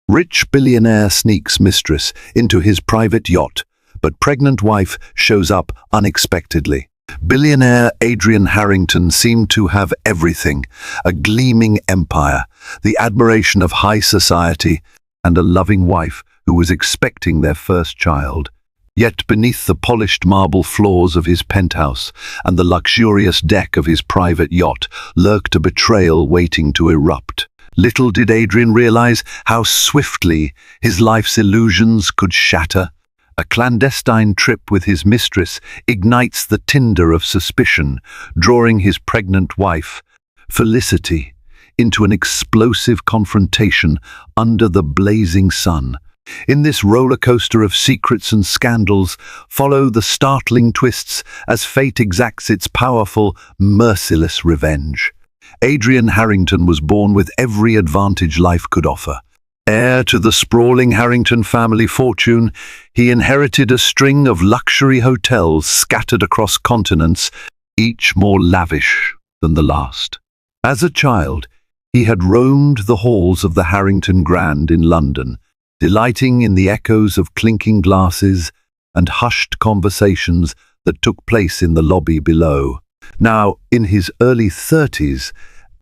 Rich billionaire sneaks mistress into his private yacht, but pregnant wife shows up unexpectedly. Billionaire Adrian Harrington seemed to have everything: a gleaming empire, the admiration of high society, and a loving wife who was expecting their first child. Yet beneath the polished marble floors of his penthouse and the luxurious deck of his private yacht lurked a betrayal waiting to erupt. Little did Adrian realize how swiftly his life's illusions could shatter. A clandestine trip with his mistress ignites the tinder of suspicion, drawing his pregnant wife, Felicity, into an explosive confrontation under the blazing sun. In this roller coaster of secrets and scandals follow the startling twists as fate exacts its powerful, merciless revenge. Adrian Harrington was born with every advantage life could offer. Heir to the sprawling Harrington family fortune, he inherited a string of luxury hotels scattered across continents, each more lavish than the last. As a child, he had roamed the halls of the Harrington Grand in London, delighting in the echoes of clinking glasses and hushed conversations that took place in the lobby below. Now, in his early 30s,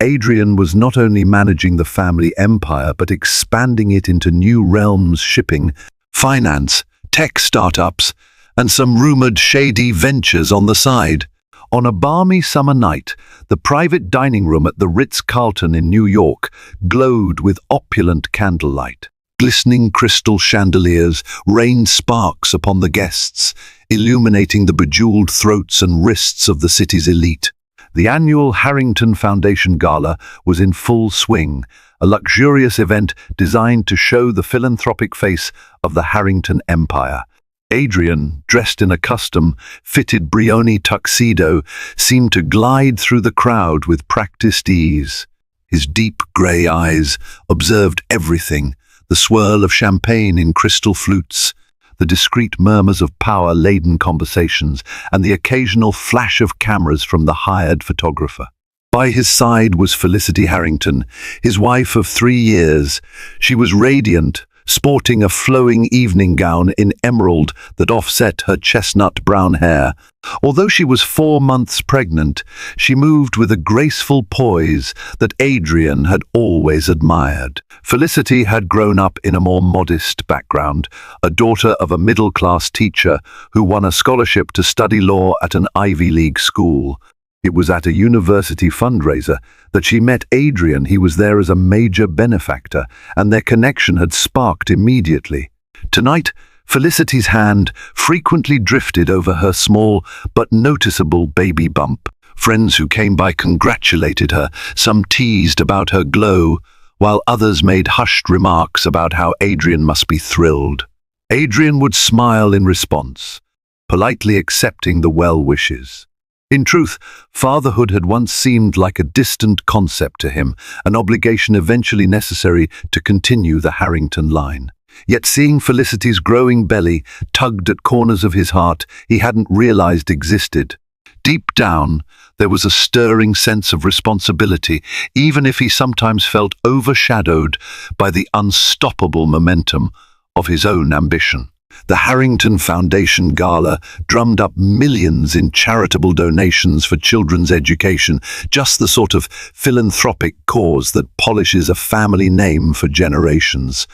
Adrian was not only managing the family empire but expanding it into new realms: shipping, finance, tech startups, and some rumored shady ventures on the side. On a balmy summer night, the private dining room at the Ritz-Carlton in New York glowed with opulent candlelight. Glistening crystal chandeliers rained sparks upon the guests, illuminating the bejeweled throats and wrists of the city's elite. The annual Harrington Foundation Gala was in full swing, a luxurious event designed to show the philanthropic face of the Harrington Empire. Adrian, dressed in a custom-fitted Brioni tuxedo, seemed to glide through the crowd with practiced ease. His deep grey eyes observed everything: the swirl of champagne in crystal flutes, the discreet murmurs of power-laden conversations, and the occasional flash of cameras from the hired photographer. By his side was Felicity Harrington, his wife of 3 years. She was radiant, sporting a flowing evening gown in emerald that offset her chestnut brown hair. Although she was 4 months pregnant, she moved with a graceful poise that Adrian had always admired. Felicity had grown up in a more modest background, a daughter of a middle-class teacher who won a scholarship to study law at an Ivy League school. It was at a university fundraiser that she met Adrian. He was there as a major benefactor, and their connection had sparked immediately. Tonight, Felicity's hand frequently drifted over her small but noticeable baby bump. Friends who came by congratulated her, some teased about her glow, while others made hushed remarks about how Adrian must be thrilled. Adrian would smile in response, politely accepting the well wishes. In truth, fatherhood had once seemed like a distant concept to him, an obligation eventually necessary to continue the Harrington line. Yet seeing Felicity's growing belly tugged at corners of his heart he hadn't realized existed. Deep down, there was a stirring sense of responsibility, even if he sometimes felt overshadowed by the unstoppable momentum of his own ambition. The Harrington Foundation Gala drummed up millions in charitable donations for children's education, just the sort of philanthropic cause that polishes a family name for generations.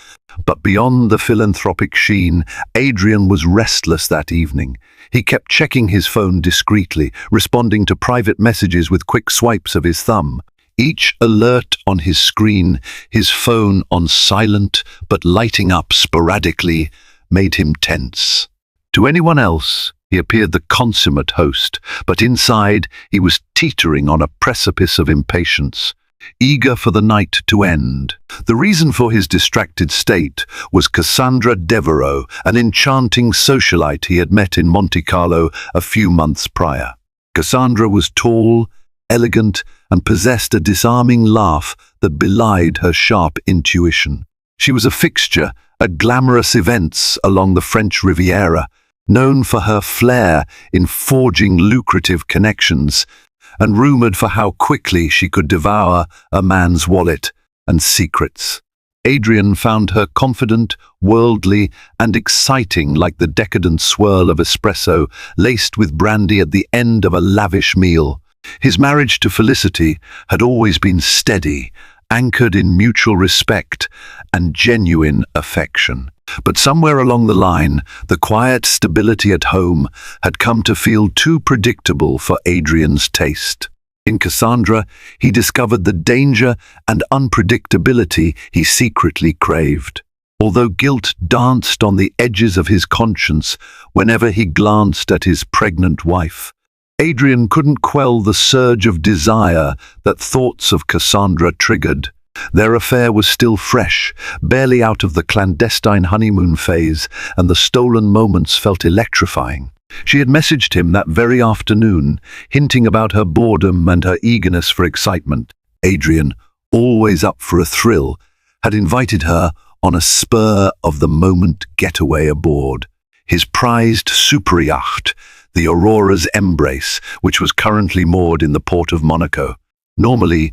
But beyond the philanthropic sheen, Adrian was restless that evening. He kept checking his phone discreetly, responding to private messages with quick swipes of his thumb. Each alert on his screen, his phone on silent but lighting up sporadically, made him tense. To anyone else, he appeared the consummate host, but inside he was teetering on a precipice of impatience, eager for the night to end. The reason for his distracted state was Cassandra Devereaux, an enchanting socialite he had met in Monte Carlo a few months prior. Cassandra was tall, elegant, and possessed a disarming laugh that belied her sharp intuition. She was a fixture at glamorous events along the French Riviera, known for her flair in forging lucrative connections, and rumored for how quickly she could devour a man's wallet and secrets. Adrian found her confident, worldly, and exciting like the decadent swirl of espresso laced with brandy at the end of a lavish meal. His marriage to Felicity had always been steady, anchored in mutual respect and genuine affection. But somewhere along the line, the quiet stability at home had come to feel too predictable for Adrian's taste. In Cassandra, he discovered the danger and unpredictability he secretly craved. Although guilt danced on the edges of his conscience whenever he glanced at his pregnant wife, Adrian couldn't quell the surge of desire that thoughts of Cassandra triggered. Their affair was still fresh, barely out of the clandestine honeymoon phase, and the stolen moments felt electrifying. She had messaged him that very afternoon, hinting about her boredom and her eagerness for excitement. Adrian, always up for a thrill, had invited her on a spur-of-the-moment getaway aboard his prized super yacht, the Aurora's Embrace, which was currently moored in the port of Monaco. Normally,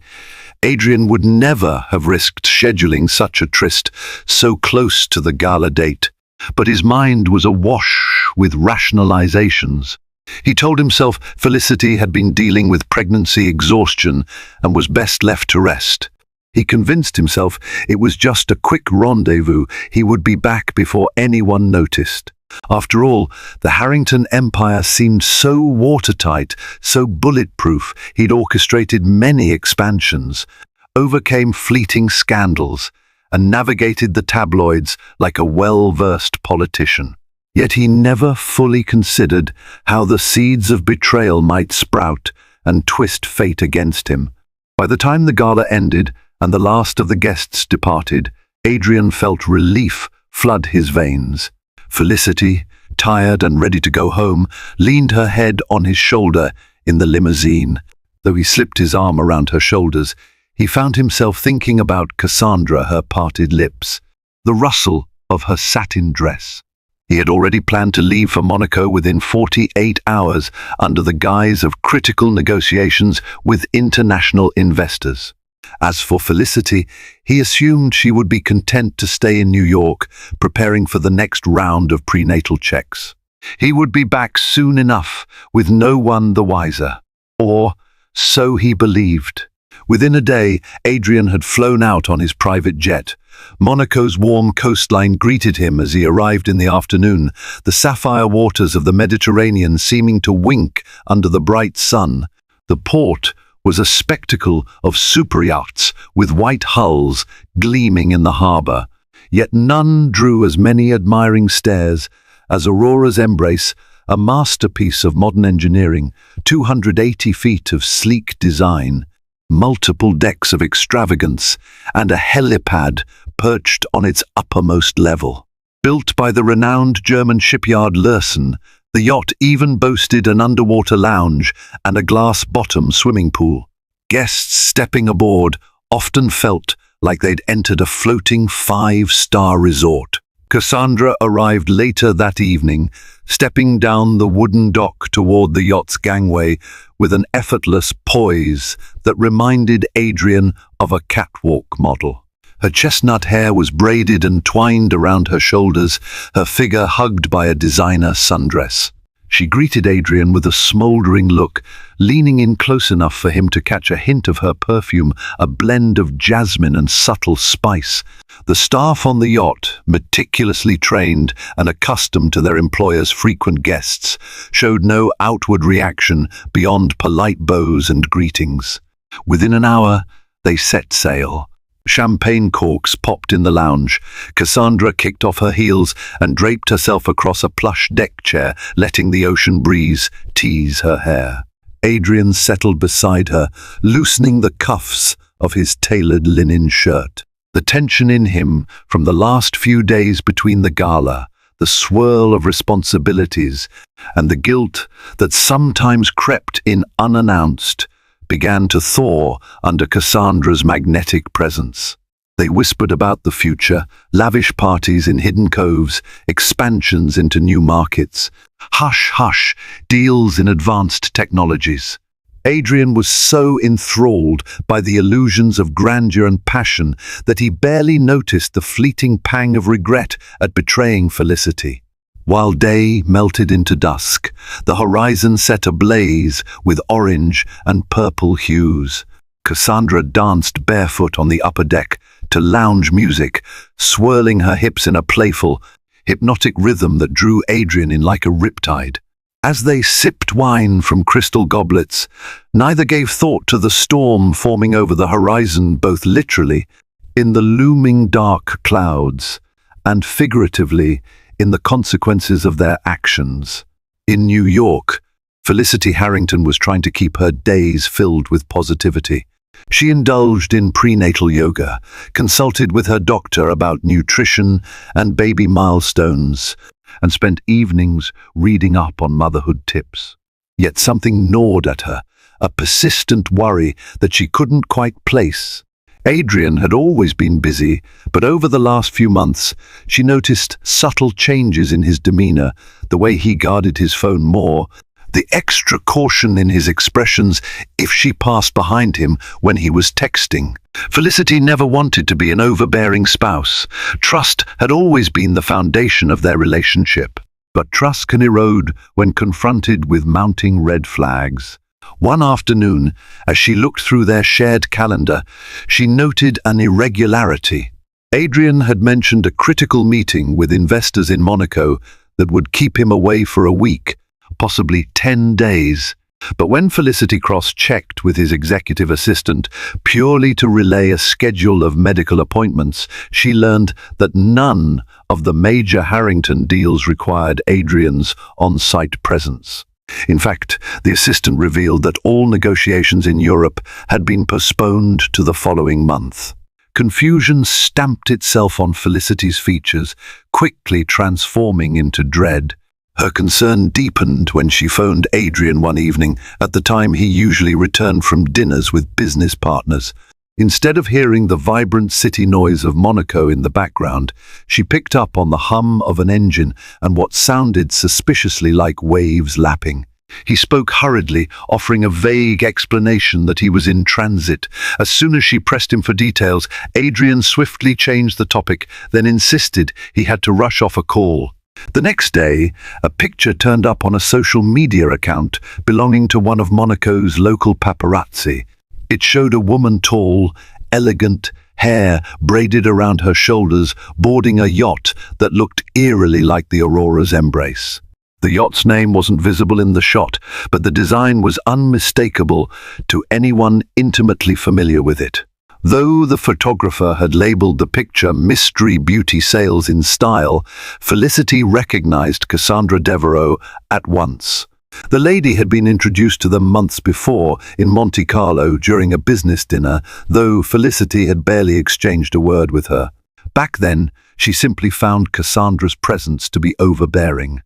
Adrian would never have risked scheduling such a tryst so close to the gala date, but his mind was awash with rationalizations. He told himself Felicity had been dealing with pregnancy exhaustion and was best left to rest. He convinced himself it was just a quick rendezvous. He would be back before anyone noticed. After all, the Harrington empire seemed so watertight, so bulletproof. He'd orchestrated many expansions, overcame fleeting scandals, and navigated the tabloids like a well-versed politician. Yet he never fully considered how the seeds of betrayal might sprout and twist fate against him. By the time the gala ended and the last of the guests departed, Adrian felt relief flood his veins. Felicity, tired and ready to go home, leaned her head on his shoulder in the limousine. Though he slipped his arm around her shoulders, he found himself thinking about Cassandra, her parted lips, the rustle of her satin dress. He had already planned to leave for Monaco within 48 hours under the guise of critical negotiations with international investors. As for Felicity, he assumed she would be content to stay in New York, preparing for the next round of prenatal checks. He would be back soon enough, with no one the wiser. Or so he believed. Within a day, Adrian had flown out on his private jet. Monaco's warm coastline greeted him as he arrived in the afternoon, the sapphire waters of the Mediterranean seeming to wink under the bright sun. The port was a spectacle of super yachts with white hulls gleaming in the harbour. Yet none drew as many admiring stares as Aurora's Embrace, a masterpiece of modern engineering, 280 feet of sleek design, multiple decks of extravagance, and a helipad perched on its uppermost level. Built by the renowned German shipyard Lürssen, the yacht even boasted an underwater lounge and a glass-bottom swimming pool. Guests stepping aboard often felt like they'd entered a floating 5-star resort. Cassandra arrived later that evening, stepping down the wooden dock toward the yacht's gangway with an effortless poise that reminded Adrian of a catwalk model. Her chestnut hair was braided and twined around her shoulders, her figure hugged by a designer sundress. She greeted Adrian with a smouldering look, leaning in close enough for him to catch a hint of her perfume, a blend of jasmine and subtle spice. The staff on the yacht, meticulously trained and accustomed to their employer's frequent guests, showed no outward reaction beyond polite bows and greetings. Within an hour, they set sail. Champagne corks popped in the lounge. Cassandra kicked off her heels and draped herself across a plush deck chair, letting the ocean breeze tease her hair. Adrian settled beside her, loosening the cuffs of his tailored linen shirt. The tension in him from the last few days between the gala, the swirl of responsibilities, and the guilt that sometimes crept in unannounced, began to thaw under Cassandra's magnetic presence. They whispered about the future, lavish parties in hidden coves, expansions into new markets, hush-hush deals in advanced technologies. Adrian was so enthralled by the illusions of grandeur and passion that he barely noticed the fleeting pang of regret at betraying Felicity. While day melted into dusk, the horizon set ablaze with orange and purple hues. Cassandra danced barefoot on the upper deck to lounge music, swirling her hips in a playful, hypnotic rhythm that drew Adrian in like a riptide. As they sipped wine from crystal goblets, neither gave thought to the storm forming over the horizon, both literally, in the looming dark clouds, and figuratively, in the consequences of their actions. In New York, Felicity Harrington was trying to keep her days filled with positivity. She indulged in prenatal yoga, consulted with her doctor about nutrition and baby milestones, and spent evenings reading up on motherhood tips. Yet something gnawed at her, a persistent worry that she couldn't quite place. Adrian had always been busy, but over the last few months, she noticed subtle changes in his demeanor, the way he guarded his phone more, the extra caution in his expressions if she passed behind him when he was texting. Felicity never wanted to be an overbearing spouse. Trust had always been the foundation of their relationship. But trust can erode when confronted with mounting red flags. One afternoon, as she looked through their shared calendar, she noted an irregularity. Adrian had mentioned a critical meeting with investors in Monaco that would keep him away for a week, possibly 10 days. But when Felicity cross-checked with his executive assistant, purely to relay a schedule of medical appointments, she learned that none of the major Harrington deals required Adrian's on-site presence. In fact, the assistant revealed that all negotiations in Europe had been postponed to the following month. Confusion stamped itself on Felicity's features, quickly transforming into dread. Her concern deepened when she phoned Adrian one evening, at the time he usually returned from dinners with business partners. Instead of hearing the vibrant city noise of Monaco in the background, she picked up on the hum of an engine and what sounded suspiciously like waves lapping. He spoke hurriedly, offering a vague explanation that he was in transit. As soon as she pressed him for details, Adrian swiftly changed the topic, then insisted he had to rush off a call. The next day, a picture turned up on a social media account belonging to one of Monaco's local paparazzi. It showed a woman tall, elegant, hair braided around her shoulders, boarding a yacht that looked eerily like the Aurora's Embrace. The yacht's name wasn't visible in the shot, but the design was unmistakable to anyone intimately familiar with it. Though the photographer had labeled the picture Mystery Beauty Sales in Style, Felicity recognized Cassandra Devereaux at once. The lady had been introduced to them months before in Monte Carlo during a business dinner, though Felicity had barely exchanged a word with her. Back then, she simply found Cassandra's presence to be overbearing.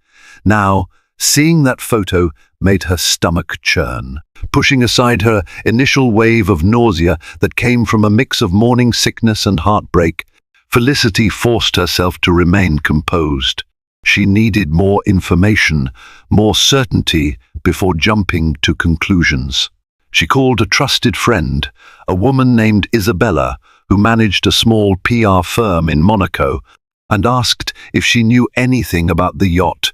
Now, seeing that photo made her stomach churn. Pushing aside her initial wave of nausea that came from a mix of morning sickness and heartbreak, Felicity forced herself to remain composed. She needed more information, more certainty before jumping to conclusions. She called a trusted friend, a woman named Isabella, who managed a small PR firm in Monaco, and asked if she knew anything about the yacht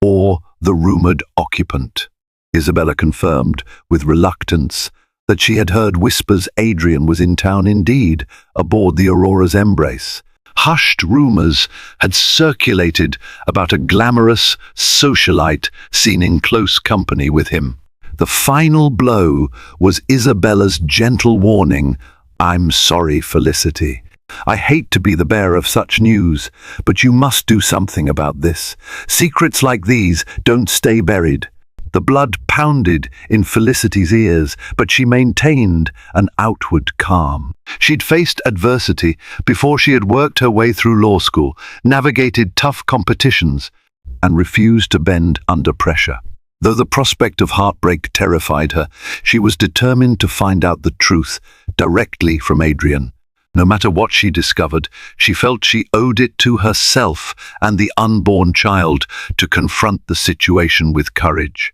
or the rumored occupant. Isabella confirmed, with reluctance, that she had heard whispers Adrian was in town indeed, aboard the Aurora's Embrace. Hushed rumors had circulated about a glamorous socialite seen in close company with him. The final blow was Isabella's gentle warning, "I'm sorry, Felicity. I hate to be the bearer of such news, but you must do something about this. Secrets like these don't stay buried." The blood pounded in Felicity's ears, but she maintained an outward calm. She'd faced adversity before she had worked her way through law school, navigated tough competitions, and refused to bend under pressure. Though the prospect of heartbreak terrified her, she was determined to find out the truth directly from Adrian. No matter what she discovered, she felt she owed it to herself and the unborn child to confront the situation with courage.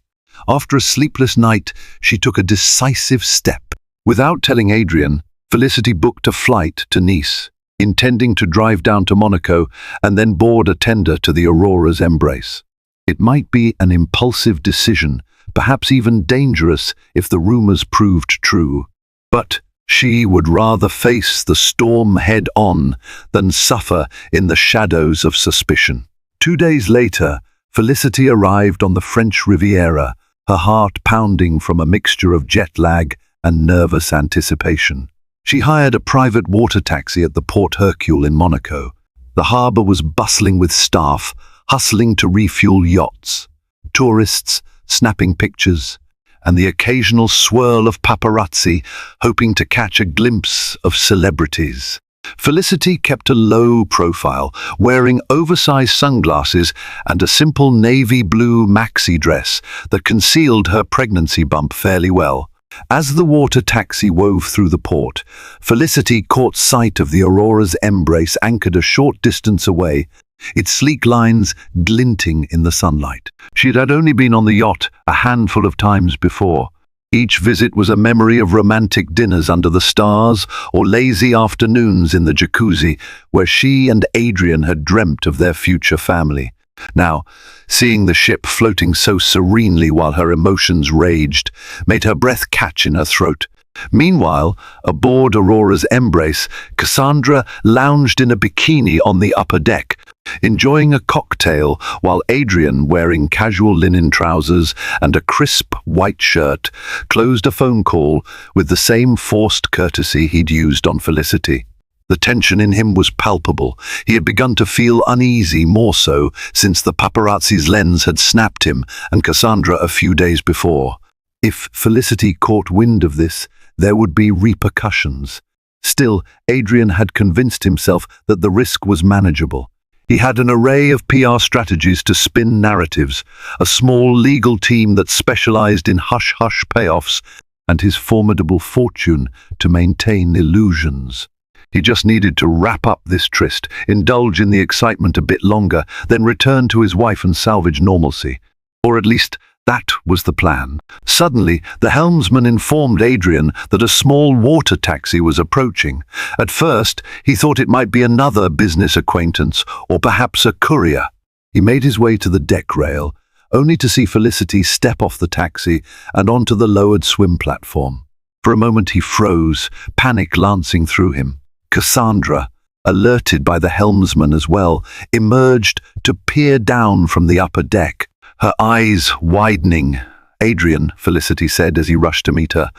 After a sleepless night, she took a decisive step. Without telling Adrian, Felicity booked a flight to Nice, intending to drive down to Monaco and then board a tender to the Aurora's embrace. It might be an impulsive decision, perhaps even dangerous if the rumors proved true. But she would rather face the storm head-on than suffer in the shadows of suspicion. 2 days later, Felicity arrived on the French Riviera, her heart pounding from a mixture of jet lag and nervous anticipation. She hired a private water taxi at the Port Hercule in Monaco. The harbour was bustling with staff, hustling to refuel yachts, tourists snapping pictures, and the occasional swirl of paparazzi hoping to catch a glimpse of celebrities. Felicity kept a low profile, wearing oversized sunglasses and a simple navy blue maxi dress that concealed her pregnancy bump fairly well. As the water taxi wove through the port, Felicity caught sight of the Aurora's embrace anchored a short distance away, its sleek lines glinting in the sunlight. She had only been on the yacht a handful of times before. Each visit was a memory of romantic dinners under the stars or lazy afternoons in the jacuzzi where she and Adrian had dreamt of their future family. Now, seeing the ship floating so serenely while her emotions raged made her breath catch in her throat. Meanwhile, aboard Aurora's embrace, Cassandra lounged in a bikini on the upper deck, enjoying a cocktail while Adrian, wearing casual linen trousers and a crisp white shirt, closed a phone call with the same forced courtesy he'd used on Felicity. The tension in him was palpable. He had begun to feel uneasy, more so since the paparazzi's lens had snapped him and Cassandra a few days before. If Felicity caught wind of this, there would be repercussions. Still, Adrian had convinced himself that the risk was manageable. He had an array of PR strategies to spin narratives, a small legal team that specialized in hush-hush payoffs, and his formidable fortune to maintain illusions. He just needed to wrap up this tryst, indulge in the excitement a bit longer, then return to his wife and salvage normalcy. Or at least, that was the plan. Suddenly, the helmsman informed Adrian that a small water taxi was approaching. At first, he thought it might be another business acquaintance, or perhaps a courier. He made his way to the deck rail, only to see Felicity step off the taxi and onto the lowered swim platform. For a moment he froze, panic lancing through him. Cassandra, alerted by the helmsman as well, emerged to peer down from the upper deck, her eyes widening. "Adrian," Felicity said as he rushed to meet her,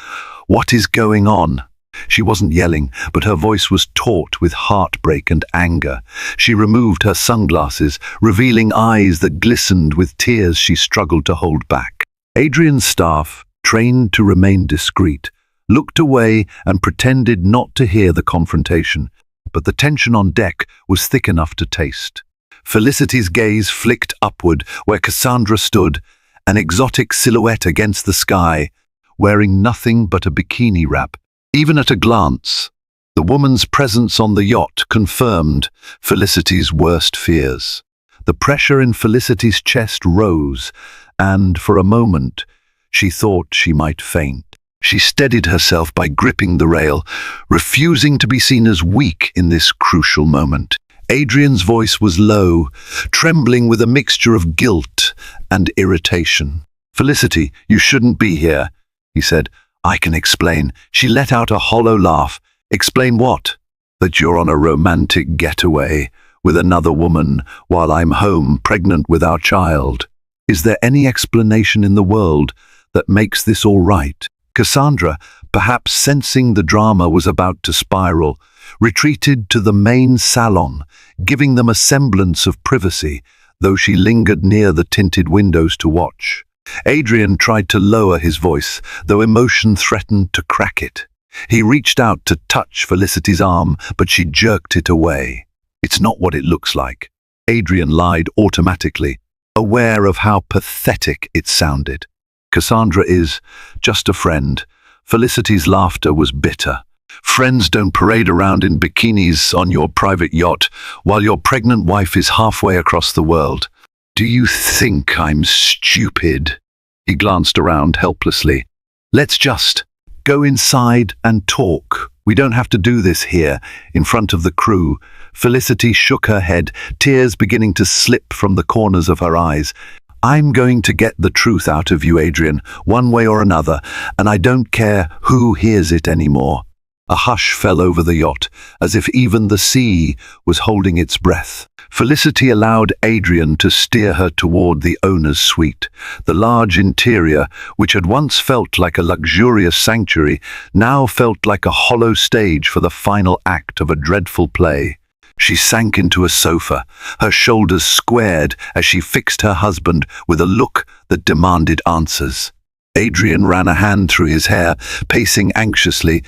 "what is going on?" She wasn't yelling, but her voice was taut with heartbreak and anger. She removed her sunglasses, revealing eyes that glistened with tears she struggled to hold back. Adrian's staff, trained to remain discreet, looked away and pretended not to hear the confrontation, but the tension on deck was thick enough to taste. Felicity's gaze flicked upward where Cassandra stood, an exotic silhouette against the sky, wearing nothing but a bikini wrap. Even at a glance, the woman's presence on the yacht confirmed Felicity's worst fears. The pressure in Felicity's chest rose, and for a moment, she thought she might faint. She steadied herself by gripping the rail, refusing to be seen as weak in this crucial moment. Adrian's voice was low, trembling with a mixture of guilt and irritation. "Felicity, you shouldn't be here," he said. "I can explain." She let out a hollow laugh. "Explain what?" "That you're on a romantic getaway with another woman while I'm home pregnant with our child. Is there any explanation in the world that makes this all right?" Cassandra, perhaps sensing the drama was about to spiral, retreated to the main salon, giving them a semblance of privacy, though she lingered near the tinted windows to watch. Adrian tried to lower his voice, though emotion threatened to crack it. He reached out to touch Felicity's arm, but she jerked it away. "It's not what it looks like." Adrian lied automatically, aware of how pathetic it sounded. "Cassandra is just a friend." Felicity's laughter was bitter. "Friends don't parade around in bikinis on your private yacht while your pregnant wife is halfway across the world. Do you think I'm stupid?" He glanced around helplessly. Let's just go inside and talk. We don't have to do this here, in front of the crew. Felicity shook her head, tears beginning to slip from the corners of her eyes. I'm going to get the truth out of you, Adrian, one way or another, and I don't care who hears it anymore. A hush fell over the yacht, as if even the sea was holding its breath. Felicity allowed Adrian to steer her toward the owner's suite. The large interior, which had once felt like a luxurious sanctuary, now felt like a hollow stage for the final act of a dreadful play. She sank into a sofa, her shoulders squared as she fixed her husband with a look that demanded answers. Adrian ran a hand through his hair, pacing anxiously.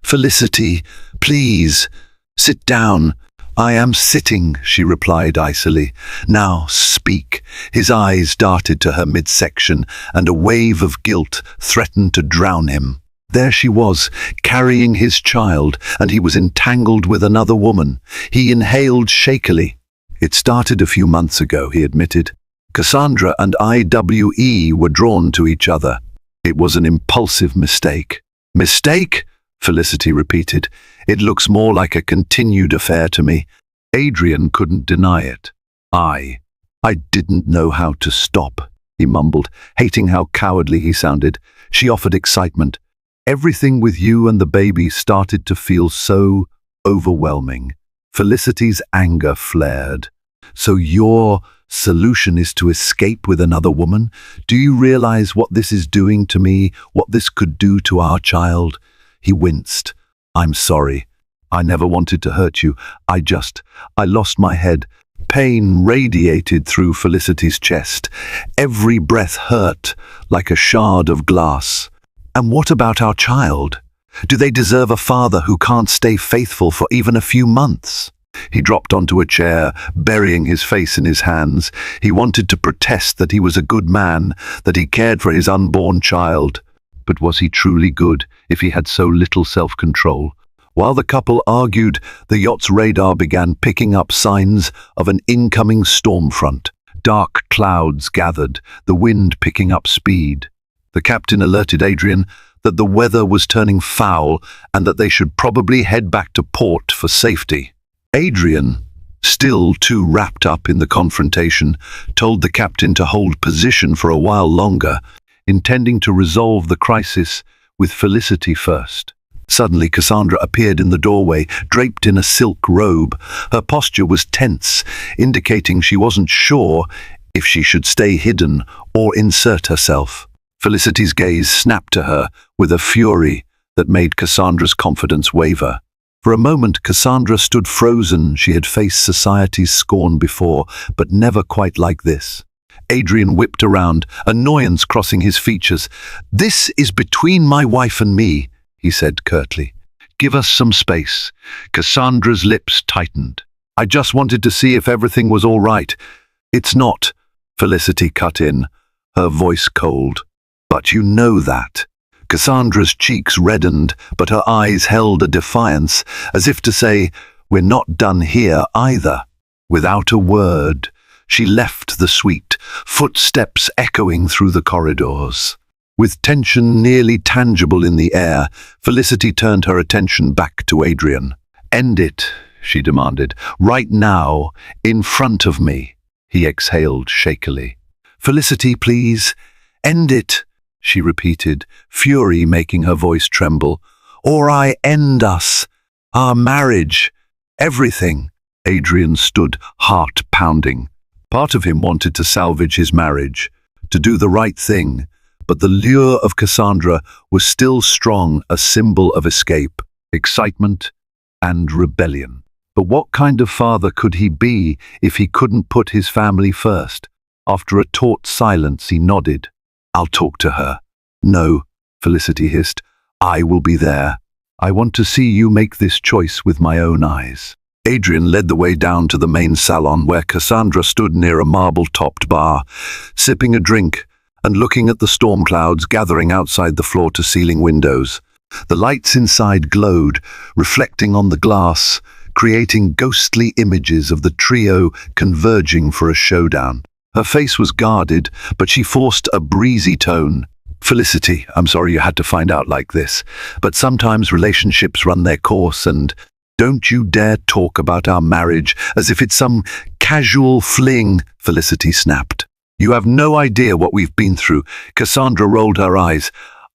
Felicity, please, sit down. I am sitting, she replied icily. Now speak. His eyes darted to her midsection, and a wave of guilt threatened to drown him. There she was, carrying his child, and he was entangled with another woman. He inhaled shakily. It started a few months ago, he admitted. Cassandra and IWE were drawn to each other. It was an impulsive mistake. Mistake? Felicity repeated. It looks more like a continued affair to me. Adrian couldn't deny it. I didn't know how to stop, he mumbled, hating how cowardly he sounded. She offered excitement. Everything with you and the baby started to feel so overwhelming. Felicity's anger flared. So your solution is to escape with another woman? Do you realize what this is doing to me, what this could do to our child? He winced. I'm sorry. I never wanted to hurt you. I lost my head. Pain radiated through Felicity's chest. Every breath hurt like a shard of glass. And what about our child? Do they deserve a father who can't stay faithful for even a few months? He dropped onto a chair, burying his face in his hands. He wanted to protest that he was a good man, that he cared for his unborn child. But was he truly good if he had so little self-control? While the couple argued, the yacht's radar began picking up signs of an incoming storm front. Dark clouds gathered, the wind picking up speed. The captain alerted Adrian that the weather was turning foul and that they should probably head back to port for safety. Adrian, still too wrapped up in the confrontation, told the captain to hold position for a while longer, intending to resolve the crisis with Felicity first. Suddenly, Cassandra appeared in the doorway, draped in a silk robe. Her posture was tense, indicating she wasn't sure if she should stay hidden or insert herself. Felicity's gaze snapped to her with a fury that made Cassandra's confidence waver. For a moment, Cassandra stood frozen. She had faced society's scorn before, but never quite like this. Adrian whipped around, annoyance crossing his features. "This is between my wife and me," he said curtly. "Give us some space." Cassandra's lips tightened. "I just wanted to see if everything was all right." "It's not," Felicity cut in, her voice cold. "But you know that." Cassandra's cheeks reddened, but her eyes held a defiance, as if to say, "We're not done here either." Without a word, she left the suite, footsteps echoing through the corridors. With tension nearly tangible in the air, Felicity turned her attention back to Adrian. "End it," she demanded. "Right now, in front of me." He exhaled shakily. "Felicity, please, end it," she repeated, fury making her voice tremble. "Or I end us. Our marriage. Everything." Adrian stood, heart pounding. Part of him wanted to salvage his marriage, to do the right thing, but the lure of Cassandra was still strong, a symbol of escape, excitement, and rebellion. But what kind of father could he be if he couldn't put his family first? After a taut silence, he nodded. "I'll talk to her." "No," Felicity hissed. "I will be there. I want to see you make this choice with my own eyes." Adrian led the way down to the main salon, where Cassandra stood near a marble-topped bar, sipping a drink and looking at the storm clouds gathering outside the floor-to-ceiling windows. The lights inside glowed, reflecting on the glass, creating ghostly images of the trio converging for a showdown. Her face was guarded, but she forced a breezy tone. "Felicity, I'm sorry you had to find out like this, but sometimes relationships run their course and don't you dare talk about our marriage as if it's some casual fling," Felicity snapped. "You have no idea what we've been through." Cassandra rolled her eyes.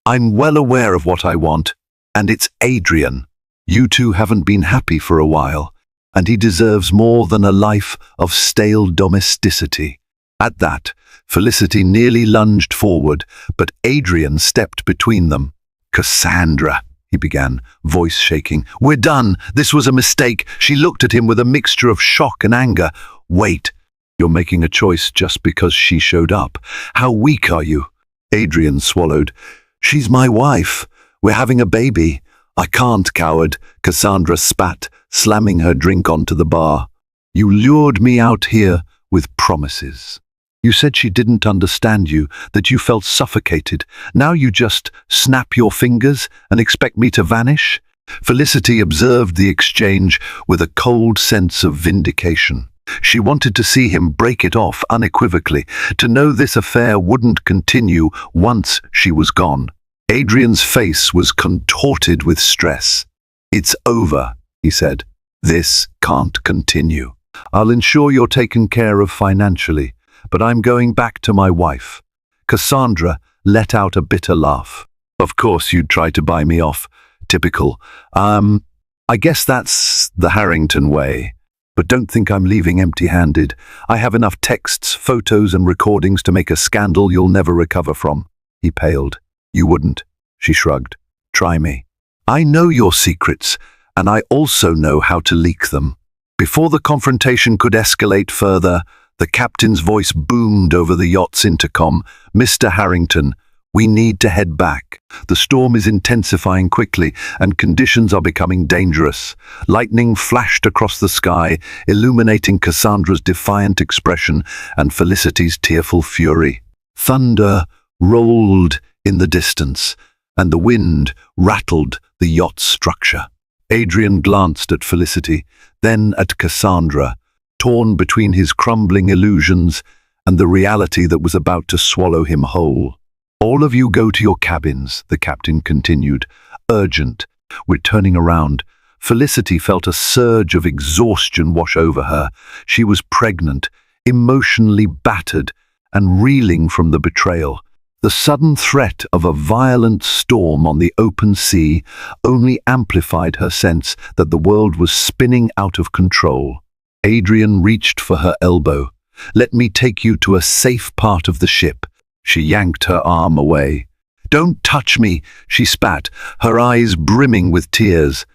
"I'm well aware of what I want, and it's Adrian. You two haven't been happy for a while, and he deserves more than a life of stale domesticity." At that, Felicity nearly lunged forward, but Adrian stepped between them. "Cassandra," he began, voice shaking. "We're done. This was a mistake." She looked at him with a mixture of shock and anger. "Wait, you're making a choice just because she showed up. How weak are you?" Adrian swallowed. "She's my wife. We're having a baby." "I can't, coward," Cassandra spat, slamming her drink onto the bar. "You lured me out here with promises. You said she didn't understand you, that you felt suffocated. Now you just snap your fingers and expect me to vanish?" Felicity observed the exchange with a cold sense of vindication. She wanted to see him break it off unequivocally, to know this affair wouldn't continue once she was gone. Adrian's face was contorted with stress. "It's over," he said. "This can't continue. I'll ensure you're taken care of financially, but I'm going back to my wife." Cassandra let out a bitter laugh. "Of course you'd try to buy me off. Typical. I guess that's the Harrington way. But don't think I'm leaving empty-handed. I have enough texts, photos and recordings to make a scandal you'll never recover from." He paled. "You wouldn't," she shrugged. "Try me. I know your secrets, and I also know how to leak them." Before the confrontation could escalate further, the captain's voice boomed over the yacht's intercom. "Mr. Harrington, we need to head back. The storm is intensifying quickly, and conditions are becoming dangerous." Lightning flashed across the sky, illuminating Cassandra's defiant expression and Felicity's tearful fury. Thunder rolled in the distance, and the wind rattled the yacht's structure. Adrian glanced at Felicity, then at Cassandra, torn between his crumbling illusions and the reality that was about to swallow him whole. "All of you go to your cabins," the captain continued. "Urgent. We're turning around." Felicity felt a surge of exhaustion wash over her. She was pregnant, emotionally battered, and reeling from the betrayal. The sudden threat of a violent storm on the open sea only amplified her sense that the world was spinning out of control. Adrian reached for her elbow. "Let me take you to a safe part of the ship." She yanked her arm away. "Don't touch me," she spat, her eyes brimming with tears.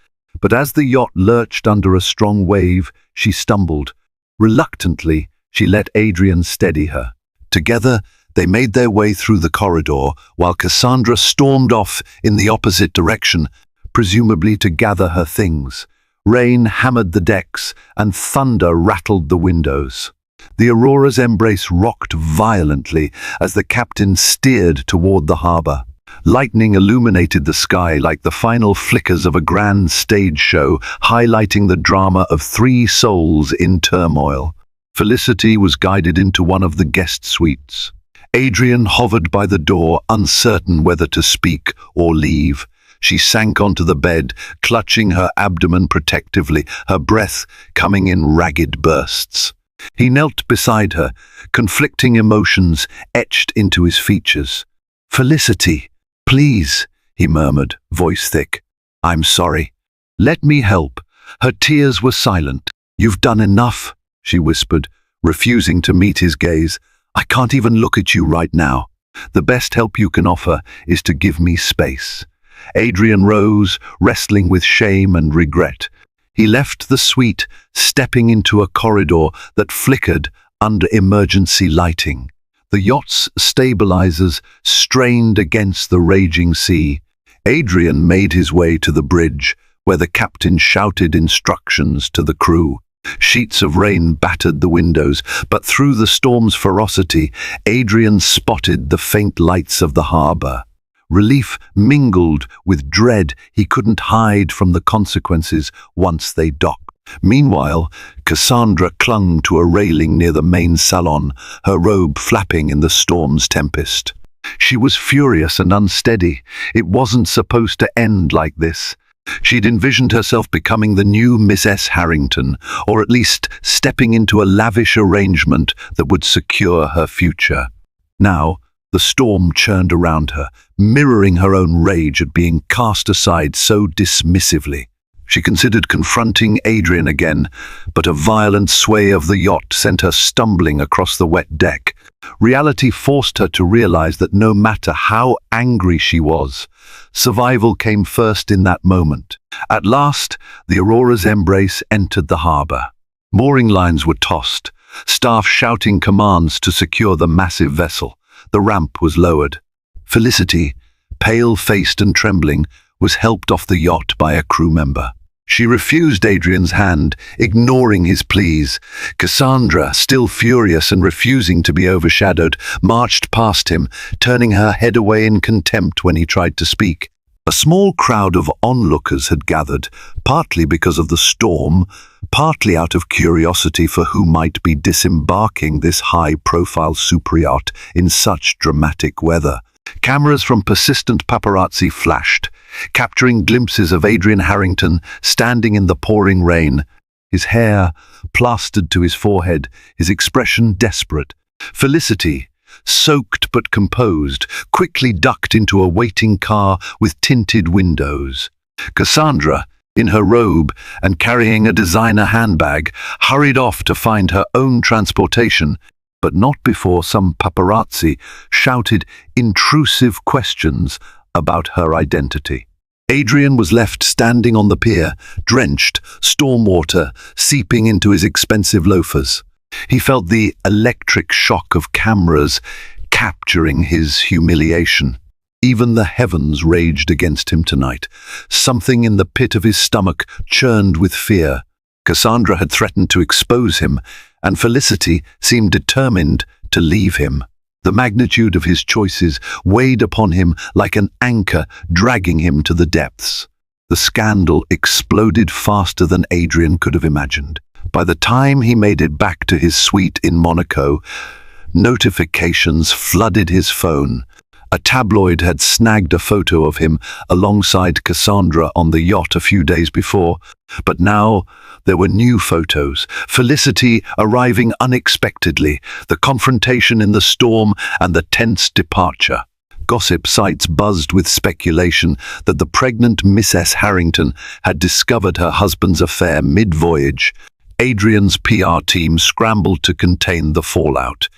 But as the yacht lurched under a strong wave, she stumbled. Reluctantly, she let Adrian steady her. Together, they made their way through the corridor, while Cassandra stormed off in the opposite direction, presumably to gather her things. Rain hammered the decks, and thunder rattled the windows. The Aurora's embrace rocked violently as the captain steered toward the harbor. Lightning illuminated the sky like the final flickers of a grand stage show, highlighting the drama of three souls in turmoil. Felicity was guided into one of the guest suites. Adrian hovered by the door, uncertain whether to speak or leave. She sank onto the bed, clutching her abdomen protectively, her breath coming in ragged bursts. He knelt beside her, conflicting emotions etched into his features. "Felicity, please," he murmured, voice thick. "I'm sorry. Let me help." Her tears were silent. "You've done enough," she whispered, refusing to meet his gaze. "I can't even look at you right now. The best help you can offer is to give me space." Adrian rose, wrestling with shame and regret. He left the suite, stepping into a corridor that flickered under emergency lighting. The yacht's stabilizers strained against the raging sea. Adrian made his way to the bridge, where the captain shouted instructions to the crew. Sheets of rain battered the windows, but through the storm's ferocity, Adrian spotted the faint lights of the harbor. Relief mingled with dread. He couldn't hide from the consequences once they docked. Meanwhile, Cassandra clung to a railing near the main salon, her robe flapping in the storm's tempest. She was furious and unsteady. It wasn't supposed to end like this. She'd envisioned herself becoming the new Mrs. Harrington, or at least stepping into a lavish arrangement that would secure her future. Now, the storm churned around her, mirroring her own rage at being cast aside so dismissively. She considered confronting Adrian again, but a violent sway of the yacht sent her stumbling across the wet deck. Reality forced her to realize that no matter how angry she was, survival came first in that moment. At last, the Aurora's Embrace entered the harbor. Mooring lines were tossed, staff shouting commands to secure the massive vessel. The ramp was lowered. Felicity, pale-faced and trembling, was helped off the yacht by a crew member. She refused Adrian's hand, ignoring his pleas. Cassandra, still furious and refusing to be overshadowed, marched past him, turning her head away in contempt when he tried to speak. A small crowd of onlookers had gathered, partly because of the storm, partly out of curiosity for who might be disembarking this high-profile superyacht in such dramatic weather. Cameras from persistent paparazzi flashed, capturing glimpses of Adrian Harrington standing in the pouring rain, his hair plastered to his forehead, his expression desperate. Felicity, soaked but composed, quickly ducked into a waiting car with tinted windows. Cassandra, in her robe and carrying a designer handbag, hurried off to find her own transportation, but not before some paparazzi shouted intrusive questions about her identity. Adrian was left standing on the pier, drenched, stormwater seeping into his expensive loafers. He felt the electric shock of cameras capturing his humiliation. Even the heavens raged against him tonight. Something in the pit of his stomach churned with fear. Cassandra had threatened to expose him, and Felicity seemed determined to leave him. The magnitude of his choices weighed upon him like an anchor, dragging him to the depths. The scandal exploded faster than Adrian could have imagined. By the time he made it back to his suite in Monaco, notifications flooded his phone. A tabloid had snagged a photo of him alongside Cassandra on the yacht a few days before, but now there were new photos, Felicity arriving unexpectedly, the confrontation in the storm and the tense departure. Gossip sites buzzed with speculation that the pregnant Mrs. Harrington had discovered her husband's affair mid-voyage. Adrian's PR team scrambled to contain the fallout,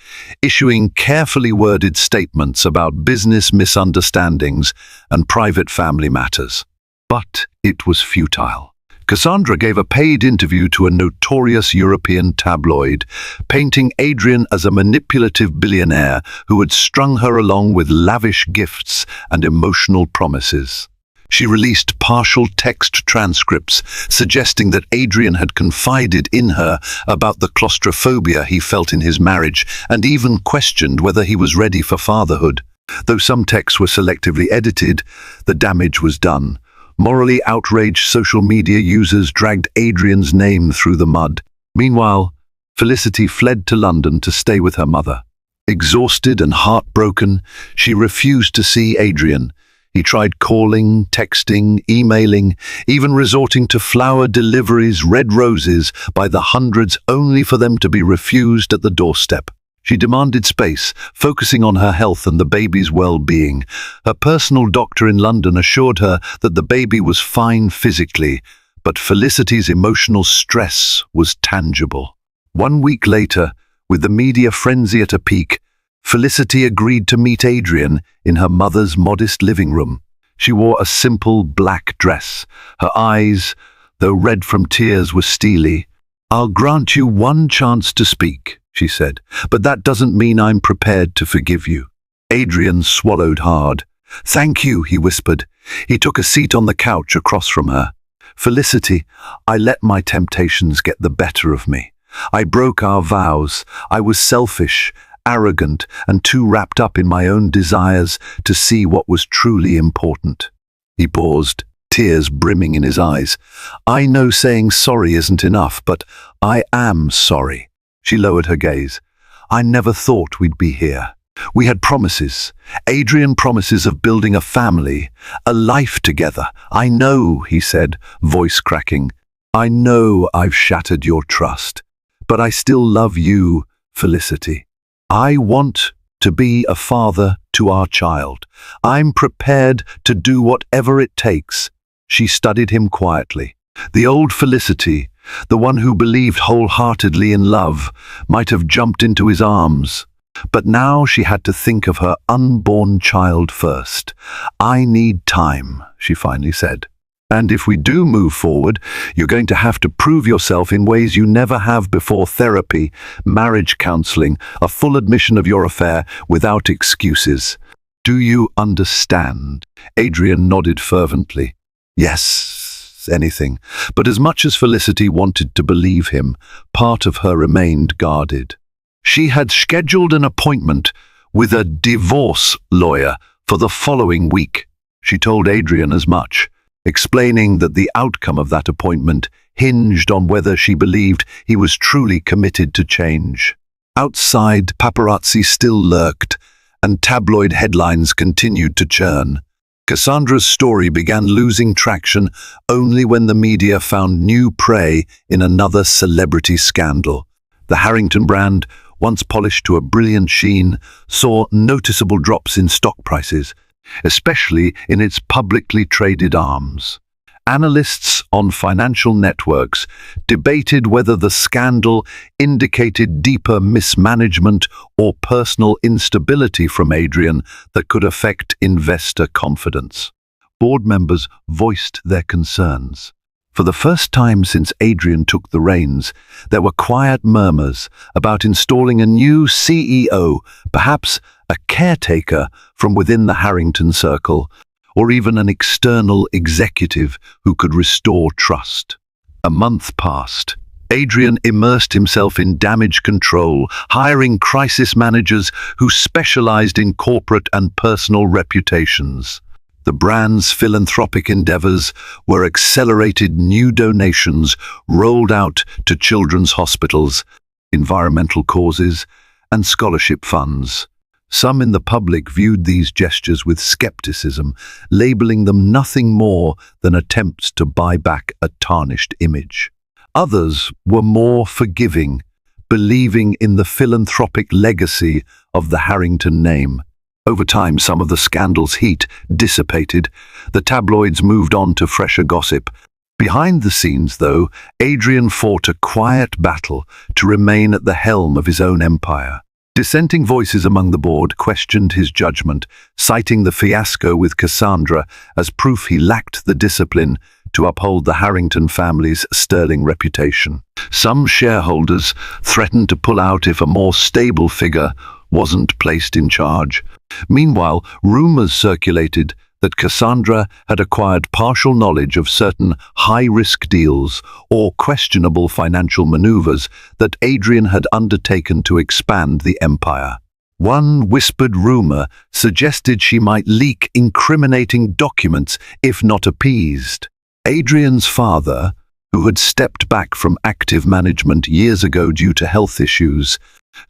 issuing carefully worded statements about business misunderstandings and private family matters. But it was futile. Cassandra gave a paid interview to a notorious European tabloid, painting Adrian as a manipulative billionaire who had strung her along with lavish gifts and emotional promises. She released partial text transcripts suggesting that Adrian had confided in her about the claustrophobia he felt in his marriage and even questioned whether he was ready for fatherhood. Though some texts were selectively edited, the damage was done. Morally outraged social media users dragged Adrian's name through the mud. Meanwhile, Felicity fled to London to stay with her mother. Exhausted and heartbroken, she refused to see Adrian. He tried calling, texting, emailing, even resorting to flower deliveries, red roses, by the hundreds, only for them to be refused at the doorstep. She demanded space, focusing on her health and the baby's well-being. Her personal doctor in London assured her that the baby was fine physically, but Felicity's emotional stress was tangible. 1 week later, with the media frenzy at a peak, Felicity agreed to meet Adrian in her mother's modest living room. She wore a simple black dress. Her eyes, though red from tears, were steely. "I'll grant you one chance to speak," she said, "but that doesn't mean I'm prepared to forgive you." Adrian swallowed hard. "Thank you," he whispered. He took a seat on the couch across from her. "Felicity, I let my temptations get the better of me. I broke our vows. I was selfish, arrogant, and too wrapped up in my own desires to see what was truly important." He paused, tears brimming in his eyes. "I know saying sorry isn't enough, but I am sorry." She lowered her gaze. "I never thought we'd be here. We had promises, Adrian promises of building a family, a life together. I know," he said, voice cracking. "I know I've shattered your trust, but I still love you, Felicity. I want to be a father to our child. I'm prepared to do whatever it takes." She studied him quietly. The old Felicity, the one who believed wholeheartedly in love, might have jumped into his arms. But now she had to think of her unborn child first. "I need time," she finally said. "And if we do move forward, you're going to have to prove yourself in ways you never have before: therapy, marriage counseling, a full admission of your affair without excuses. Do you understand?" Adrian nodded fervently. Yes, anything. But as much as Felicity wanted to believe him, part of her remained guarded. She had scheduled an appointment with a divorce lawyer for the following week. She told Adrian as much, explaining that the outcome of that appointment hinged on whether she believed he was truly committed to change. Outside, paparazzi still lurked, and tabloid headlines continued to churn. Cassandra's story began losing traction only when the media found new prey in another celebrity scandal. The Harrington brand, once polished to a brilliant sheen, saw noticeable drops in stock prices, especially in its publicly traded arms. Analysts on financial networks debated whether the scandal indicated deeper mismanagement or personal instability from Adrian that could affect investor confidence. Board members voiced their concerns. For the first time since Adrian took the reins, there were quiet murmurs about installing a new CEO, perhaps a caretaker from within the Harrington circle, or even an external executive who could restore trust. A month passed. Adrian immersed himself in damage control, hiring crisis managers who specialized in corporate and personal reputations. The brand's philanthropic endeavors were accelerated. New donations rolled out to children's hospitals, environmental causes, and scholarship funds. Some in the public viewed these gestures with skepticism, labeling them nothing more than attempts to buy back a tarnished image. Others were more forgiving, believing in the philanthropic legacy of the Harrington name. Over time, some of the scandal's heat dissipated. The tabloids moved on to fresher gossip. Behind the scenes, though, Adrian fought a quiet battle to remain at the helm of his own empire. Dissenting voices among the board questioned his judgment, citing the fiasco with Cassandra as proof he lacked the discipline to uphold the Harrington family's sterling reputation. Some shareholders threatened to pull out if a more stable figure wasn't placed in charge. Meanwhile, rumors circulated that Cassandra had acquired partial knowledge of certain high-risk deals or questionable financial maneuvers that Adrian had undertaken to expand the empire. One whispered rumor suggested she might leak incriminating documents if not appeased. Adrian's father, who had stepped back from active management years ago due to health issues,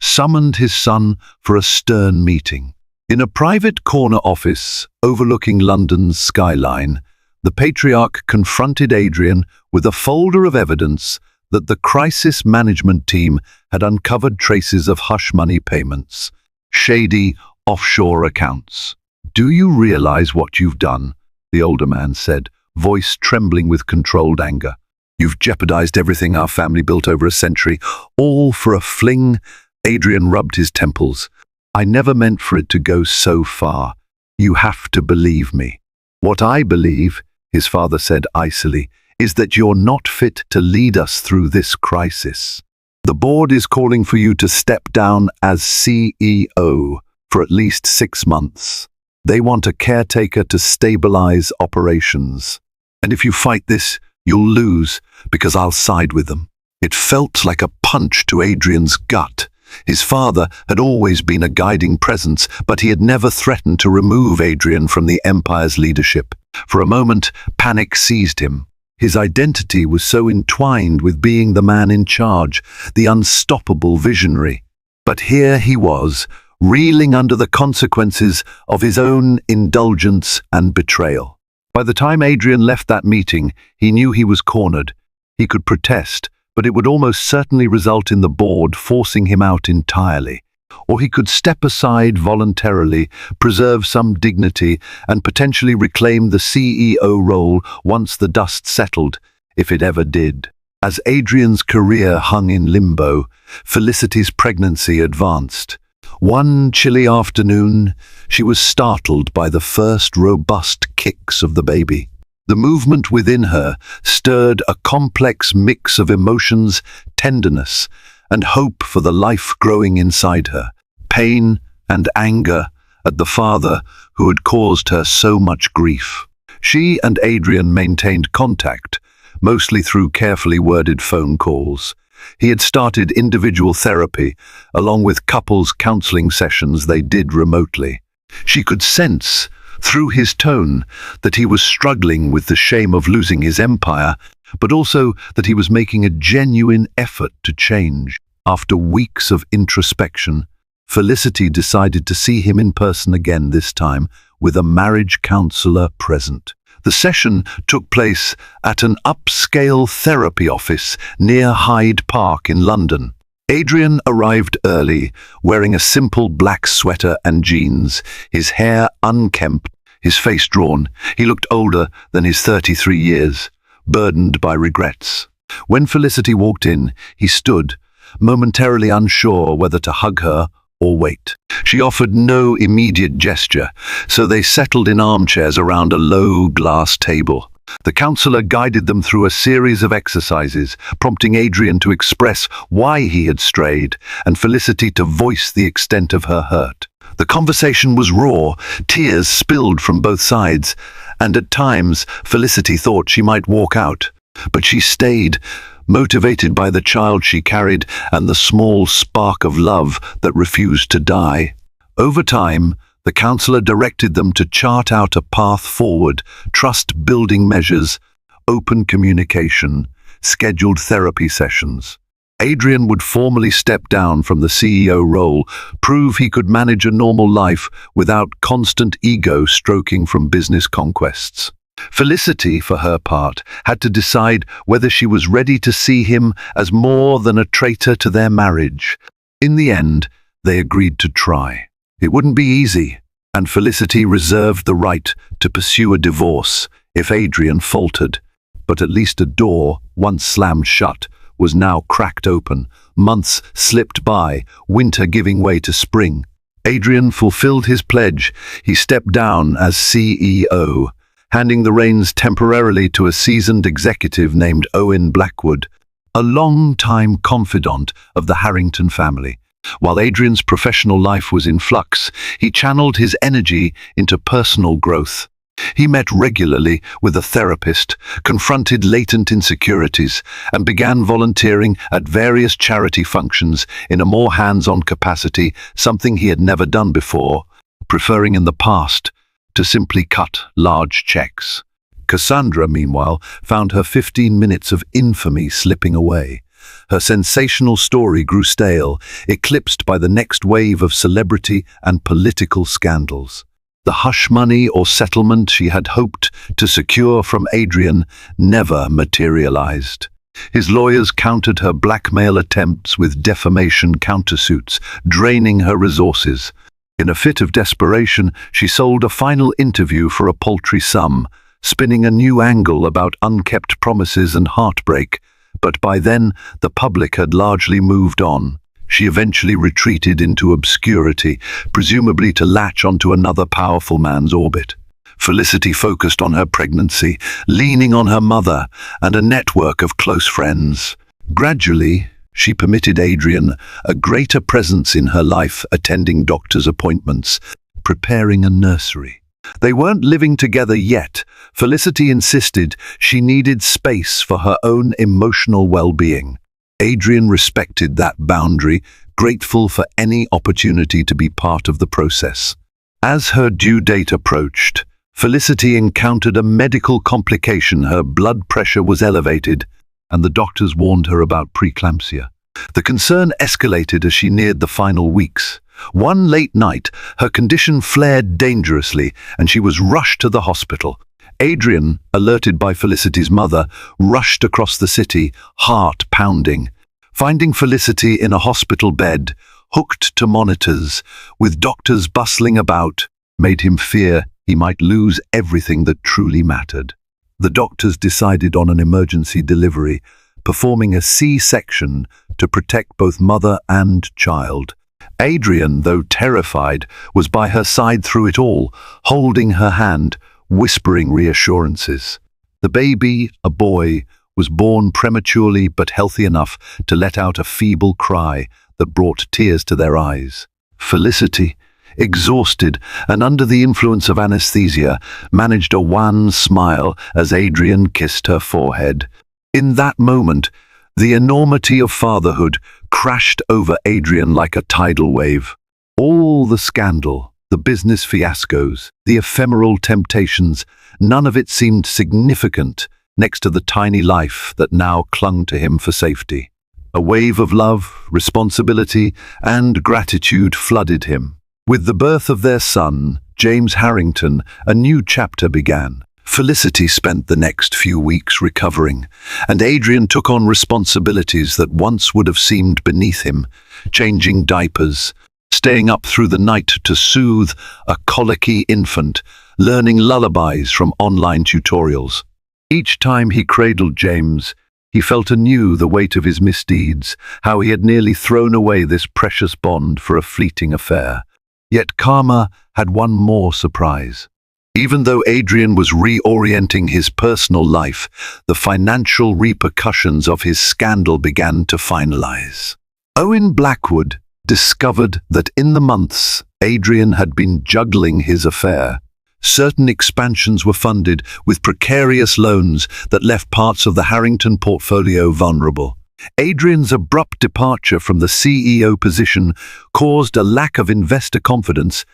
summoned his son for a stern meeting. In a private corner office overlooking London's skyline, the patriarch confronted Adrian with a folder of evidence that the crisis management team had uncovered traces of hush money payments, shady offshore accounts. "Do you realize what you've done?" the older man said, voice trembling with controlled anger. "You've jeopardized everything our family built over a century, all for a fling." Adrian rubbed his temples. "I never meant for it to go so far. You have to believe me." "What I believe," his father said icily, "is that you're not fit to lead us through this crisis. The board is calling for you to step down as CEO for at least 6 months. They want a caretaker to stabilize operations. And if you fight this, you'll lose, because I'll side with them." It felt like a punch to Adrian's gut. His father had always been a guiding presence, but he had never threatened to remove Adrian from the Empire's leadership. For a moment, panic seized him. His identity was so entwined with being the man in charge, the unstoppable visionary. But here he was, reeling under the consequences of his own indulgence and betrayal. By the time Adrian left that meeting, he knew he was cornered. He could protest, but it would almost certainly result in the board forcing him out entirely. Or he could step aside voluntarily, preserve some dignity, and potentially reclaim the CEO role once the dust settled, if it ever did. As Adrian's career hung in limbo, Felicity's pregnancy advanced. One chilly afternoon, she was startled by the first robust kicks of the baby. The movement within her stirred a complex mix of emotions, tenderness, and hope for the life growing inside her, pain and anger at the father who had caused her so much grief. She and Adrian maintained contact, mostly through carefully worded phone calls. He had started individual therapy, along with couples counseling sessions they did remotely. She could sense, through his tone, that he was struggling with the shame of losing his empire, but also that he was making a genuine effort to change. After weeks of introspection, Felicity decided to see him in person again, this time with a marriage counselor present. The session took place at an upscale therapy office near Hyde Park in London. Adrian arrived early, wearing a simple black sweater and jeans, his hair unkempt, his face drawn. He looked older than his 33 years, burdened by regrets. When Felicity walked in, he stood, momentarily unsure whether to hug her or wait. She offered no immediate gesture, so they settled in armchairs around a low glass table. The counselor guided them through a series of exercises, prompting Adrian to express why he had strayed, and Felicity to voice the extent of her hurt. The conversation was raw, tears spilled from both sides, and at times Felicity thought she might walk out. But she stayed, motivated by the child she carried and the small spark of love that refused to die. Over time, the counselor directed them to chart out a path forward, trust-building measures, open communication, scheduled therapy sessions. Adrian would formally step down from the CEO role, prove he could manage a normal life without constant ego stroking from business conquests. Felicity, for her part, had to decide whether she was ready to see him as more than a traitor to their marriage. In the end, they agreed to try. It wouldn't be easy, and Felicity reserved the right to pursue a divorce if Adrian faltered. But at least a door, once slammed shut, was now cracked open. Months slipped by, winter giving way to spring. Adrian fulfilled his pledge. He stepped down as CEO, handing the reins temporarily to a seasoned executive named Owen Blackwood, a long-time confidant of the Harrington family. While Adrian's professional life was in flux, he channeled his energy into personal growth. He met regularly with a therapist, confronted latent insecurities, and began volunteering at various charity functions in a more hands-on capacity, something he had never done before, preferring in the past to simply cut large checks. Cassandra, meanwhile, found her 15 minutes of infamy slipping away. Her sensational story grew stale, eclipsed by the next wave of celebrity and political scandals. The hush money or settlement she had hoped to secure from Adrian never materialized. His lawyers countered her blackmail attempts with defamation countersuits, draining her resources. In a fit of desperation, she sold a final interview for a paltry sum, spinning a new angle about unkept promises and heartbreak. But by then, the public had largely moved on. She eventually retreated into obscurity, presumably to latch onto another powerful man's orbit. Felicity focused on her pregnancy, leaning on her mother and a network of close friends. Gradually, she permitted Adrian a greater presence in her life, attending doctor's appointments, preparing a nursery. They weren't living together yet. Felicity insisted she needed space for her own emotional well-being. Adrian respected that boundary, grateful for any opportunity to be part of the process. As her due date approached, Felicity encountered a medical complication. Her blood pressure was elevated, and the doctors warned her about preeclampsia. The concern escalated as she neared the final weeks. One late night, her condition flared dangerously, and she was rushed to the hospital. Adrian, alerted by Felicity's mother, rushed across the city, heart pounding. Finding Felicity in a hospital bed, hooked to monitors, with doctors bustling about, made him fear he might lose everything that truly mattered. The doctors decided on an emergency delivery, performing a C-section to protect both mother and child. Adrian, though terrified, was by her side through it all, holding her hand, whispering reassurances. The baby, a boy, was born prematurely but healthy enough to let out a feeble cry that brought tears to their eyes. Felicity, exhausted and under the influence of anesthesia, managed a wan smile as Adrian kissed her forehead. In that moment, the enormity of fatherhood crashed over Adrian like a tidal wave. All the scandal, the business fiascos, the ephemeral temptations, none of it seemed significant next to the tiny life that now clung to him for safety. A wave of love, responsibility, and gratitude flooded him. With the birth of their son, James Harrington, a new chapter began. Felicity spent the next few weeks recovering, and Adrian took on responsibilities that once would have seemed beneath him, changing diapers, staying up through the night to soothe a colicky infant, learning lullabies from online tutorials. Each time he cradled James, he felt anew the weight of his misdeeds, how he had nearly thrown away this precious bond for a fleeting affair. Yet karma had one more surprise. Even though Adrian was reorienting his personal life, the financial repercussions of his scandal began to finalize. Owen Blackwood discovered that in the months Adrian had been juggling his affair, certain expansions were funded with precarious loans that left parts of the Harrington portfolio vulnerable. Adrian's abrupt departure from the CEO position caused a lack of investor confidence,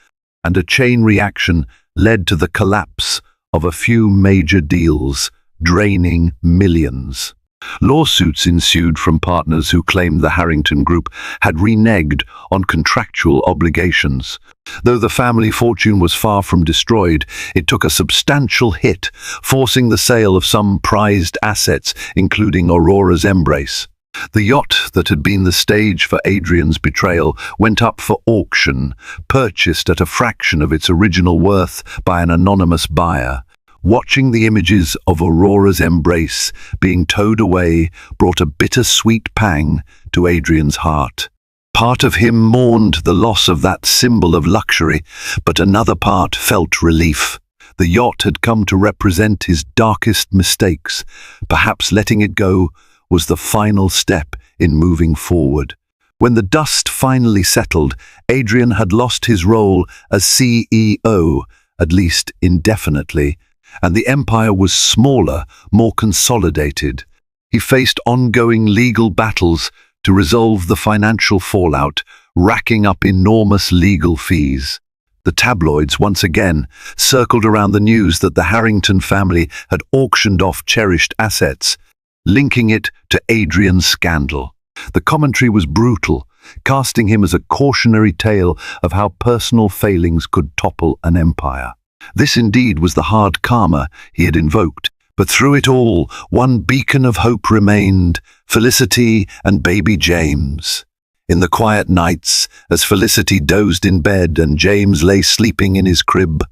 and a chain reaction led to the collapse of a few major deals, draining millions. Lawsuits ensued from partners who claimed the Harrington Group had reneged on contractual obligations. Though the family fortune was far from destroyed, it took a substantial hit, forcing the sale of some prized assets, including Aurora's Embrace. The yacht that had been the stage for Adrian's betrayal went up for auction, purchased at a fraction of its original worth by an anonymous buyer. Watching the images of Aurora's Embrace being towed away brought a bittersweet pang to Adrian's heart. Part of him mourned the loss of that symbol of luxury, but another part felt relief. The yacht had come to represent his darkest mistakes. Perhaps letting it go was the final step in moving forward. When the dust finally settled, Adrian had lost his role as CEO, at least indefinitely, and the empire was smaller, more consolidated. He faced ongoing legal battles to resolve the financial fallout, racking up enormous legal fees. The tabloids once again circled around the news that the Harrington family had auctioned off cherished assets, linking it to Adrian's scandal. The commentary was brutal, casting him as a cautionary tale of how personal failings could topple an empire. This indeed was the hard karma he had invoked, but through it all, one beacon of hope remained: Felicity and baby James. In the quiet nights, as Felicity dozed in bed and James lay sleeping in his crib,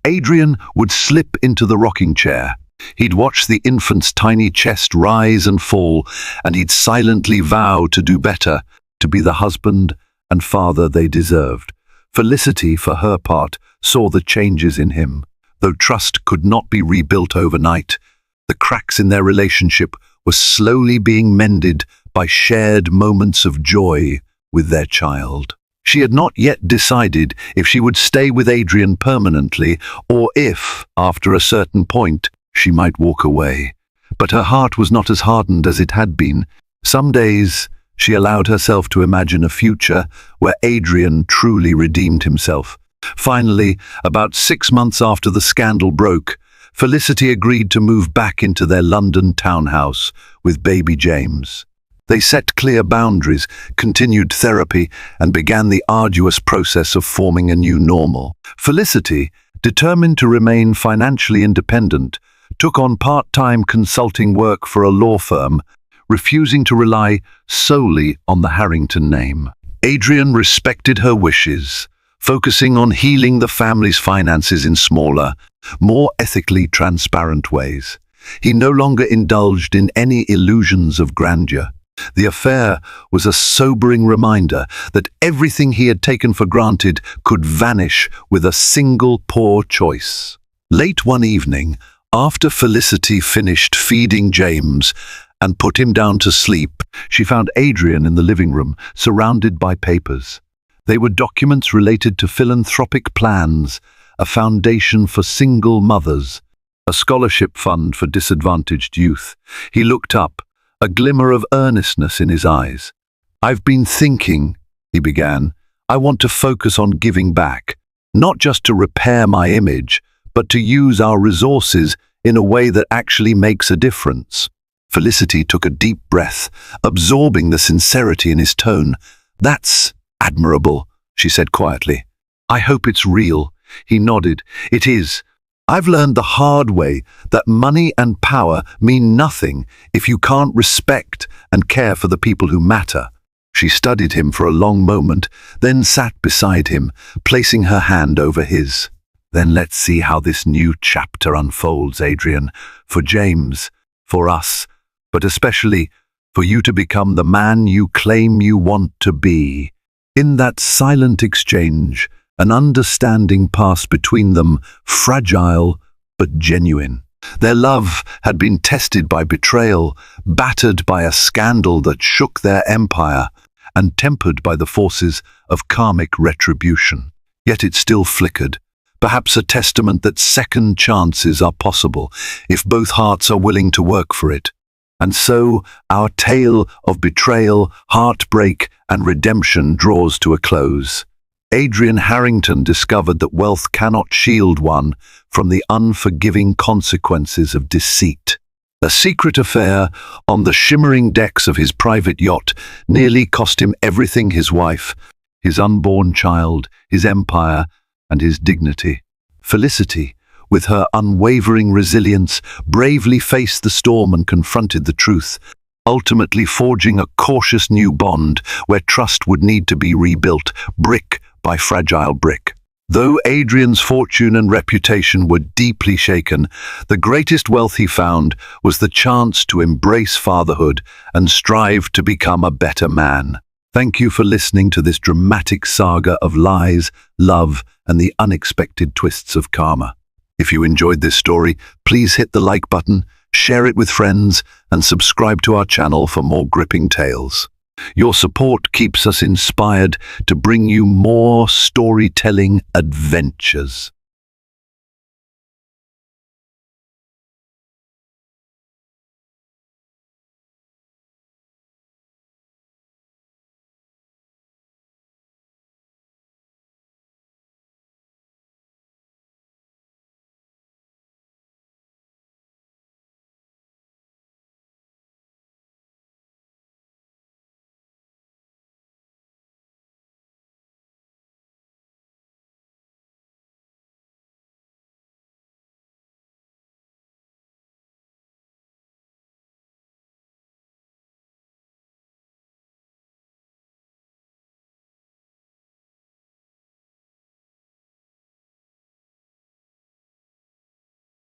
Adrian would slip into the rocking chair. He'd watch the infant's tiny chest rise and fall, and he'd silently vow to do better, to be the husband and father they deserved. Felicity, for her part, saw the changes in him. Though trust could not be rebuilt overnight, the cracks in their relationship were slowly being mended by shared moments of joy with their child. She had not yet decided if she would stay with Adrian permanently, or if, after a certain point, she might walk away. But her heart was not as hardened as it had been. Some days She allowed herself to imagine a future where Adrian truly redeemed himself. Finally, about 6 months after the scandal broke, Felicity agreed to move back into their London townhouse with baby James. They set clear boundaries, continued therapy, and began the arduous process of forming a new normal. Felicity, determined to remain financially independent, took on part-time consulting work for a law firm, refusing to rely solely on the Harrington name. Adrian respected her wishes, focusing on healing the family's finances in smaller, more ethically transparent ways. He no longer indulged in any illusions of grandeur. The affair was a sobering reminder that everything he had taken for granted could vanish with a single poor choice. Late one evening, after Felicity finished feeding James and put him down to sleep, she found Adrian in the living room, surrounded by papers. They were documents related to philanthropic plans, a foundation for single mothers, a scholarship fund for disadvantaged youth. He looked up, a glimmer of earnestness in his eyes. "I've been thinking," he began. "I want to focus on giving back, not just to repair my image, but to use our resources in a way that actually makes a difference." Felicity took a deep breath, absorbing the sincerity in his tone. "That's admirable," she said quietly. "I hope it's real." He nodded. "It is. I've learned the hard way that money and power mean nothing if you can't respect and care for the people who matter." She studied him for a long moment, then sat beside him, placing her hand over his. "Then let's see how this new chapter unfolds, Adrian. For James, for us, but especially for you to become the man you claim you want to be." In that silent exchange, an understanding passed between them, fragile but genuine. Their love had been tested by betrayal, battered by a scandal that shook their empire, and tempered by the forces of karmic retribution. Yet it still flickered, perhaps a testament that second chances are possible if both hearts are willing to work for it. And so our tale of betrayal, heartbreak, and redemption draws to a close. Adrian Harrington discovered that wealth cannot shield one from the unforgiving consequences of deceit. A secret affair on the shimmering decks of his private yacht nearly cost him everything: his wife, his unborn child, his empire, and his dignity. Felicity, with her unwavering resilience, bravely faced the storm and confronted the truth, ultimately forging a cautious new bond where trust would need to be rebuilt, brick by fragile brick. Though Adrian's fortune and reputation were deeply shaken, the greatest wealth he found was the chance to embrace fatherhood and strive to become a better man. Thank you for listening to this dramatic saga of lies, love, and the unexpected twists of karma. If you enjoyed this story, please hit the like button, share it with friends, and subscribe to our channel for more gripping tales. Your support keeps us inspired to bring you more storytelling adventures.